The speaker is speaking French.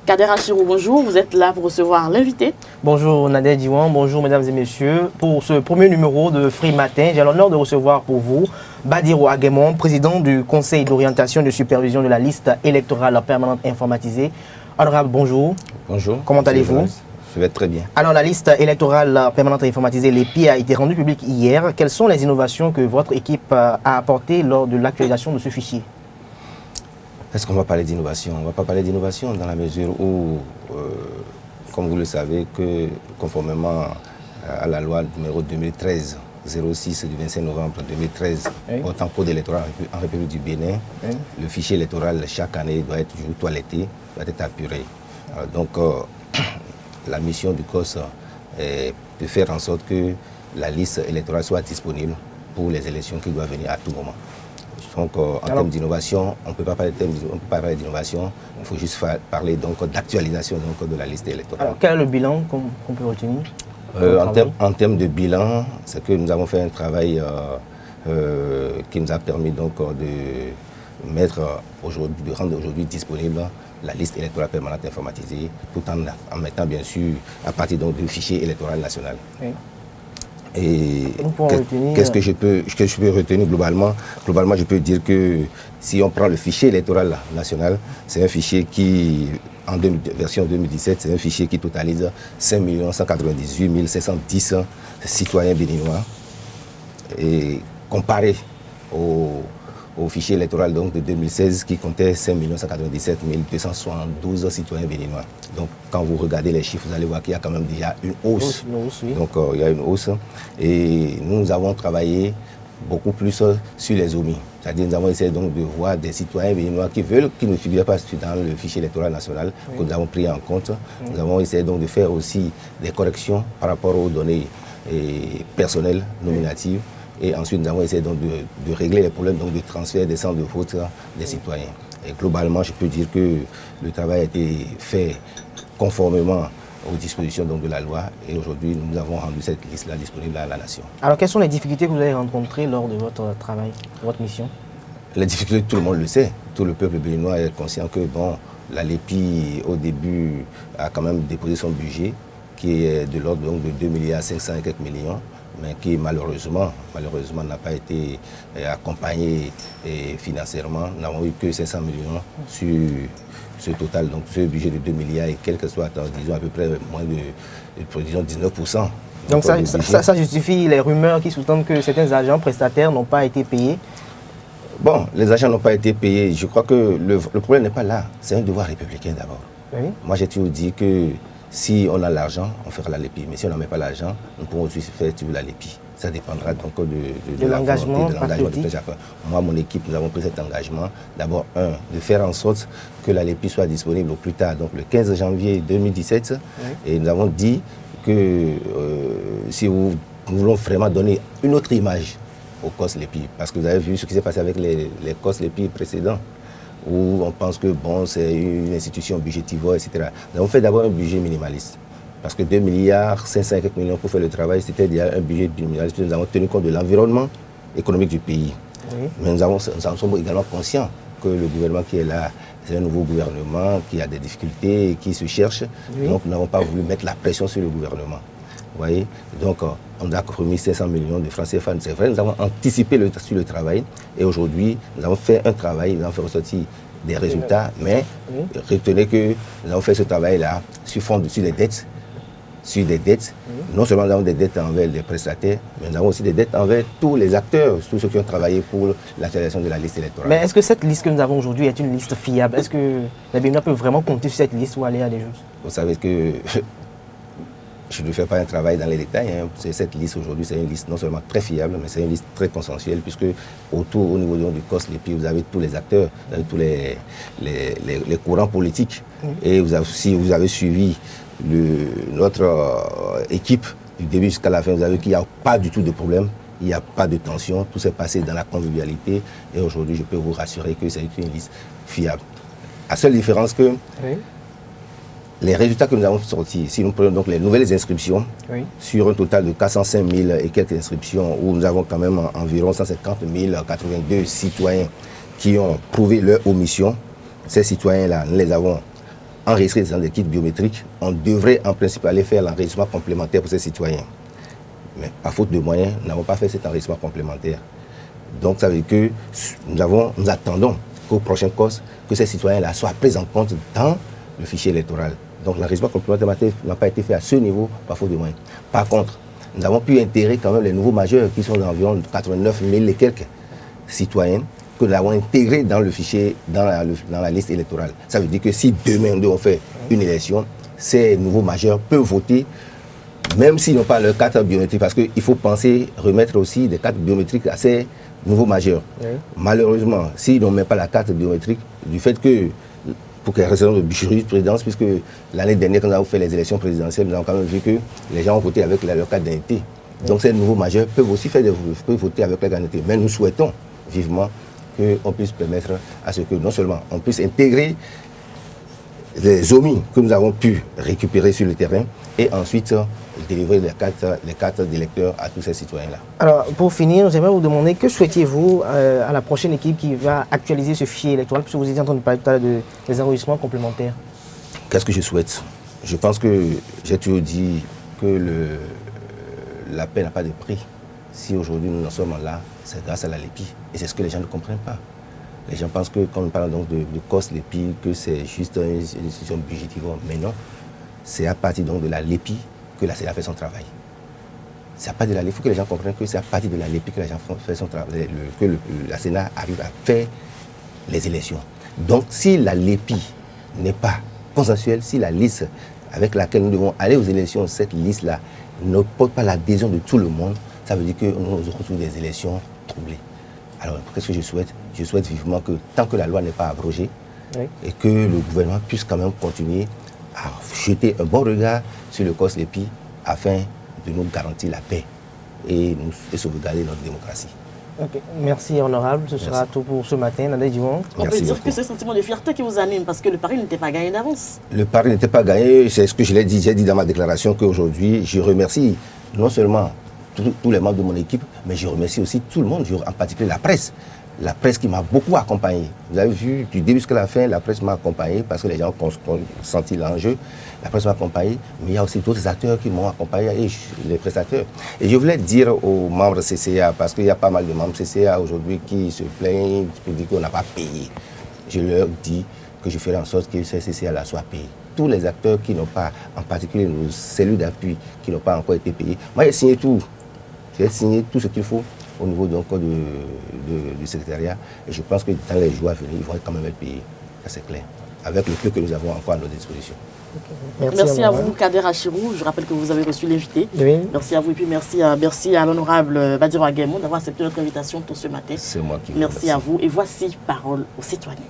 Kader Achirou, bonjour, vous êtes là pour recevoir l'invité. Bonjour Nader Diwan, bonjour mesdames et messieurs. Pour ce premier numéro de Free Matin, j'ai l'honneur de recevoir pour vous Badiro Aguemon, président du Conseil d'orientation et de supervision de la liste électorale permanente informatisée. Honorable, bonjour. Bonjour. Comment allez-vous? Je vais très bien. Alors, la liste électorale permanente informatisée, l'EPI, a été rendue publique hier. Quelles sont les innovations que votre équipe a apportées lors de l'actualisation de ce fichier? Est-ce qu'on va parler d'innovation? On ne va pas parler d'innovation dans la mesure où, comme vous le savez, que conformément à la loi numéro 2013-06 du 25 novembre 2013 portant code électoral en République du Bénin, le fichier électoral chaque année doit être toujours toiletté, doit être apuré. Alors, donc, la mission du COS est de faire en sorte que la liste électorale soit disponible pour les élections qui doivent venir à tout moment. Donc, en termes d'innovation, on ne peut pas parler d'innovation, il faut juste parler d'actualisation de la liste électorale. Alors, quel est le bilan qu'on peut retenir en termes de bilan, c'est que nous avons fait un travail qui nous a permis donc de rendre aujourd'hui disponible la liste électorale permanente informatisée, tout en mettant bien sûr à partir donc du fichier électoral national. Oui. Et qu'est-ce que je peux retenir globalement? Globalement, je peux dire que si on prend le fichier électoral national, c'est un fichier qui, en version 2017, c'est un fichier qui totalise 5 198 510 citoyens béninois. Et comparé au fichier électoral donc, de 2016 qui comptait 5 197 272 citoyens béninois. Donc quand vous regardez les chiffres, vous allez voir qu'il y a quand même déjà une hausse. Oui. Donc il y a une hausse. Et nous avons travaillé beaucoup plus sur les omis. C'est-à-dire nous avons essayé donc de voir des citoyens béninois qui ne figurent pas dans le fichier électoral national que nous avons pris en compte. Nous avons essayé donc de faire aussi des corrections par rapport aux données personnelles nominatives. Et ensuite, nous avons essayé donc de régler les problèmes donc, de transfert des centres de vote des citoyens. Et globalement, je peux dire que le travail a été fait conformément aux dispositions donc, de la loi. Et aujourd'hui, nous avons rendu cette liste-là disponible à la nation. Alors, quelles sont les difficultés que vous avez rencontrées lors de votre travail, de votre mission? Les difficultés, tout le monde le sait. Tout le peuple béninois est conscient que la LEPI, au début, a quand même déposé son budget, qui est de l'ordre de 2 milliards 500 et quelques millions. Mais qui malheureusement n'a pas été accompagné financièrement. Nous n'avons eu que 500 millions sur ce total, donc ce budget de 2 milliards et quelques soit, disons à peu près moins de 19%. Donc ça justifie les rumeurs qui sous-tendent que certains agents prestataires n'ont pas été payés? Bon, les agents n'ont pas été payés. Je crois que le problème n'est pas là. C'est un devoir républicain d'abord. Oui. Moi j'ai toujours dit que si on a l'argent, on fera la LEPI. Mais si on n'en met pas l'argent, nous pourrons aussi faire la LEPI. Ça dépendra donc de l'engagement de chacun. Moi, mon équipe, nous avons pris cet engagement. D'abord, de faire en sorte que la LEPI soit disponible au plus tard, donc le 15 janvier 2017. Oui. Et nous avons dit que si nous voulons vraiment donner une autre image au COS LEPI, parce que vous avez vu ce qui s'est passé avec les COS LEPI précédents, où on pense que c'est une institution budgétivore, etc. Nous avons fait d'abord un budget minimaliste. Parce que 2 milliards 500 millions pour faire le travail, c'était déjà un budget minimaliste. Nous avons tenu compte de l'environnement économique du pays. Oui. Mais nous en sommes également conscients que le gouvernement qui est là, c'est un nouveau gouvernement qui a des difficultés, qui se cherche. Oui. Donc nous n'avons pas voulu mettre la pression sur le gouvernement. Vous voyez? Donc on a remis 500 millions de francs CFA. C'est vrai, nous avons anticipé sur le travail. Et aujourd'hui, nous avons fait un travail, nous avons fait ressortir des résultats. Mais retenez que nous avons fait ce travail-là sur des dettes. Non seulement nous avons des dettes envers les prestataires, mais nous avons aussi des dettes envers tous les acteurs, tous ceux qui ont travaillé pour l'actualisation de la liste électorale. Mais est-ce que cette liste que nous avons aujourd'hui est une liste fiable? Est-ce que les Béninois peuvent vraiment compter sur cette liste ou aller à des choses? Vous savez que je ne fais pas un travail dans les détails. Cette liste aujourd'hui, c'est une liste non seulement très fiable, mais c'est une liste très consensuelle, puisque au niveau du COS LEPI, vous avez tous les acteurs, vous avez tous les courants politiques. Et si vous avez suivi notre équipe du début jusqu'à la fin, vous avez vu qu'il n'y a pas du tout de problème, il n'y a pas de tension, tout s'est passé dans la convivialité. Et aujourd'hui, je peux vous rassurer que c'est une liste fiable. La seule différence que les résultats que nous avons sortis, si nous prenons donc les nouvelles inscriptions, sur un total de 405 000 et quelques inscriptions, où nous avons quand même environ 150 082 citoyens qui ont prouvé leur omission, ces citoyens-là, nous les avons enregistrer dans des kits biométriques, on devrait en principe aller faire l'enregistrement complémentaire pour ces citoyens. Mais par faute de moyens, nous n'avons pas fait cet enregistrement complémentaire. Donc ça veut dire que nous attendons qu'au prochain COS, que ces citoyens-là soient pris en compte dans le fichier électoral. Donc l'enregistrement complémentaire n'a pas été fait à ce niveau par faute de moyens. Par contre, nous avons pu intégrer quand même les nouveaux majeurs qui sont d'environ 89 000 et quelques citoyens que nous avons intégrés dans le fichier, dans la liste électorale. Ça veut dire que si demain on fait une élection, ces nouveaux majeurs peuvent voter même s'ils n'ont pas leur carte biométrique, parce qu'il faut penser remettre aussi des cartes biométriques à ces nouveaux majeurs. Oui. Malheureusement, s'ils n'ont même pas la carte biométrique, du fait que, pour quelles raisons de jurisprudence, puisque l'année dernière, quand nous avons fait les élections présidentielles, nous avons quand même vu que les gens ont voté avec leur carte d'identité. Oui. Donc ces nouveaux majeurs peuvent aussi peuvent voter avec leur carte d'identité. Mais nous souhaitons vivement qu'on puisse permettre à ce que non seulement on puisse intégrer les omis que nous avons pu récupérer sur le terrain et ensuite délivrer les cartes d'électeurs à tous ces citoyens-là. Alors, pour finir, j'aimerais vous demander que souhaitiez-vous à la prochaine équipe qui va actualiser ce fichier électoral, puisque vous étiez en train de parler tout à l'heure des enregistrements complémentaires? Qu'est-ce que je souhaite? Je pense que j'ai toujours dit que la paix n'a pas de prix. Si aujourd'hui nous en sommes là, c'est grâce à la LEPI. Et c'est ce que les gens ne comprennent pas. Les gens pensent que quand on parle donc de COS LEPI, que c'est juste une institution budgétivore. Mais non, c'est à partir donc de la LEPI que la CENA fait son travail. C'est à partir de la LEPI, il faut que les gens comprennent que c'est à partir de la LEPI que les gens font son travail, que la CENA arrive à faire les élections. Donc si la LEPI n'est pas consensuelle, si la liste avec laquelle nous devons aller aux élections, cette liste-là ne porte pas l'adhésion de tout le monde, ça veut dire que nous retrouvons des élections troublées. Alors, qu'est-ce que je souhaite? Je souhaite vivement que tant que la loi n'est pas abrogée, oui, et que le gouvernement puisse quand même continuer à jeter un bon regard sur le COS LEPI afin de nous garantir la paix et sauvegarder notre démocratie. Okay. Merci honorable, ce sera tout pour ce matin. Nadège Diouan. On peut dire que c'est ce sentiment de fierté qui vous anime parce que le pari n'était pas gagné d'avance. Le pari n'était pas gagné, c'est ce que je l'ai dit, j'ai dit dans ma déclaration qu'aujourd'hui je remercie non seulement tous les membres de mon équipe, mais je remercie aussi tout le monde, en particulier la presse. La presse qui m'a beaucoup accompagné. Vous avez vu, du début jusqu'à la fin, la presse m'a accompagné parce que les gens ont senti l'enjeu. La presse m'a accompagné, mais il y a aussi d'autres acteurs qui m'ont accompagné, et les prestataires. Et je voulais dire aux membres CCA, parce qu'il y a pas mal de membres CCA aujourd'hui qui se plaignent pour dire qu'on n'a pas payé. Je leur dis que je ferai en sorte que ces CCA-là soient payés. Tous les acteurs qui n'ont pas, en particulier nos cellules d'appui, qui n'ont pas encore été payés. Moi, j'ai signé tout. J'ai signé tout ce qu'il faut au niveau du secrétariat. Et je pense que dans les jours à venir, ils vont quand même être payés. Ça, c'est clair. Avec le peu que nous avons encore à notre disposition. Okay. Merci à vous, Kader Achirou. Je rappelle que vous avez reçu l'invité. Oui. Merci à vous et puis merci à l'honorable Badiro Aguemon d'avoir accepté notre invitation tout ce matin. C'est moi qui vous remercie. Merci à vous. Et voici Parole aux citoyens.